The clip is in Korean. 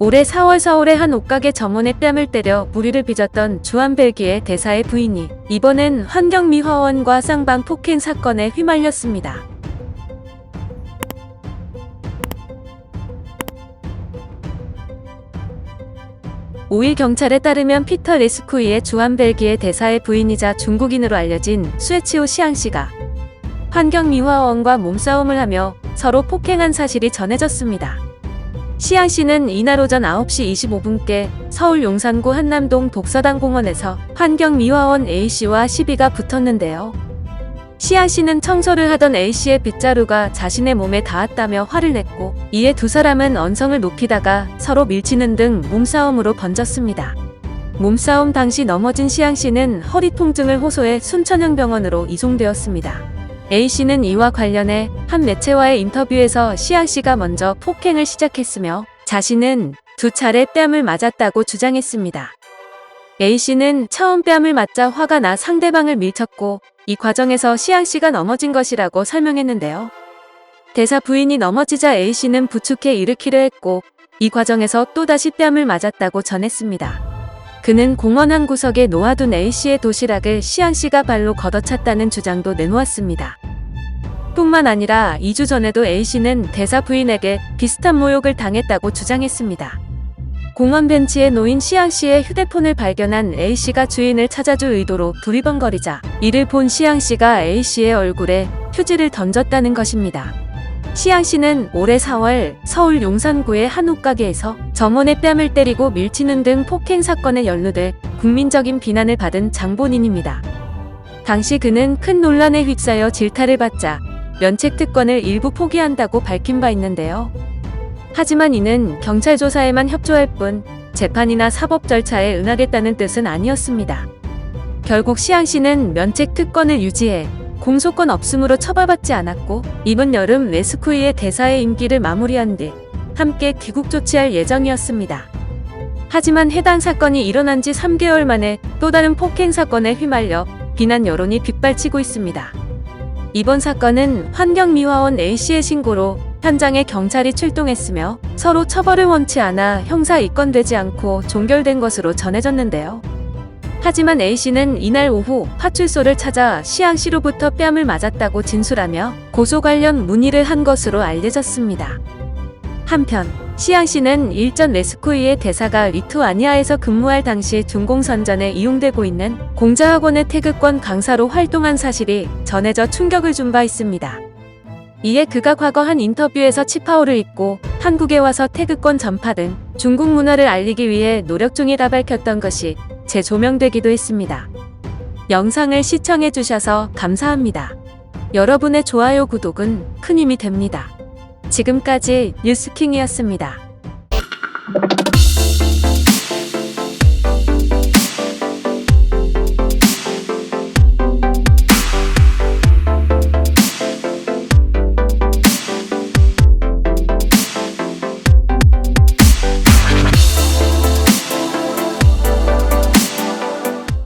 올해 4월 서울의 한 옷가게 점원의 뺨을 때려 무리를 빚었던 주한벨기에 대사의 부인이 이번엔 환경미화원과 쌍방 폭행 사건에 휘말렸습니다. (5일) 경찰에 따르면 피터 레스쿠이의 주한벨기에 대사의 부인이자 중국인으로 알려진 수에치오 시앙씨가 환경미화원과 몸싸움을 하며 서로 폭행한 사실이 전해졌습니다. 시앙씨는 이날 오전 9시 25분께 서울 용산구 한남동 독서당 공원에서 환경미화원 A씨와 시비가 붙었는데요. 시앙씨는 청소를 하던 A씨의 빗자루가 자신의 몸에 닿았다며 화를 냈고, 이에 두 사람은 언성을 높이다가 서로 밀치는 등 몸싸움으로 번졌습니다. 몸싸움 당시 넘어진 시앙씨는 허리 통증을 호소해 순천향병원으로 이송되었습니다. A씨는 이와 관련해 한 매체와의 인터뷰에서 시앙씨가 먼저 폭행을 시작했으며 자신은 두 차례 뺨을 맞았다고 주장했습니다. A씨는 처음 뺨을 맞자 화가 나 상대방을 밀쳤고 이 과정에서 시앙씨가 넘어진 것이라고 설명했는데요. 대사 부인이 넘어지자 A씨는 부축해 일으키려 했고 이 과정에서 또다시 뺨을 맞았다고 전했습니다. 그는 공원 한 구석에 놓아둔 A씨의 도시락을 시앙씨가 발로 걷어찼다는 주장도 내놓았습니다. 뿐만 아니라 2주 전에도 A씨는 대사 부인에게 비슷한 모욕을 당했다고 주장했습니다. 공원 벤치에 놓인 시앙씨의 휴대폰을 발견한 A씨가 주인을 찾아줄 의도로 두리번거리자 이를 본 시앙씨가 A씨의 얼굴에 휴지를 던졌다는 것입니다. 시앙씨는 올해 4월 서울 용산구의 한 옷가게에서 점원의 뺨을 때리고 밀치는 등 폭행 사건에 연루돼 국민적인 비난을 받은 장본인입니다. 당시 그는 큰 논란에 휩싸여 질타를 받자 면책 특권을 일부 포기한다고 밝힌 바 있는데요. 하지만 이는 경찰 조사에만 협조할 뿐 재판이나 사법 절차에 응하겠다는 뜻은 아니었습니다. 결국 시앙씨는 면책 특권을 유지해 공소권 없음으로 처벌받지 않았고, 이번 여름 레스쿠이의 대사의 임기를 마무리한 뒤 함께 귀국 조치할 예정이었습니다. 하지만 해당 사건이 일어난 지 3개월 만에 또 다른 폭행 사건에 휘말려 비난 여론이 빗발치고 있습니다. 이번 사건은 환경미화원 A씨의 신고로 현장에 경찰이 출동했으며 서로 처벌을 원치 않아 형사 입건되지 않고 종결된 것으로 전해졌는데요. 하지만 A씨는 이날 오후 파출소를 찾아 시앙씨로부터 뺨을 맞았다고 진술하며 고소 관련 문의를 한 것으로 알려졌습니다. 한편 시앙씨는 일전 레스쿠이의 대사가 리투아니아에서 근무할 당시 중공선전에 이용되고 있는 공자학원의 태극권 강사로 활동한 사실이 전해져 충격을 준 바 있습니다. 이에 그가 과거 한 인터뷰에서 치파오를 입고 한국에 와서 태극권 전파 등 중국 문화를 알리기 위해 노력 중이라 밝혔던 것이 재조명되기도 했습니다. 영상을 시청해주셔서 감사합니다. 여러분의 좋아요, 구독은 큰 힘이 됩니다. 지금까지 뉴스킹이었습니다.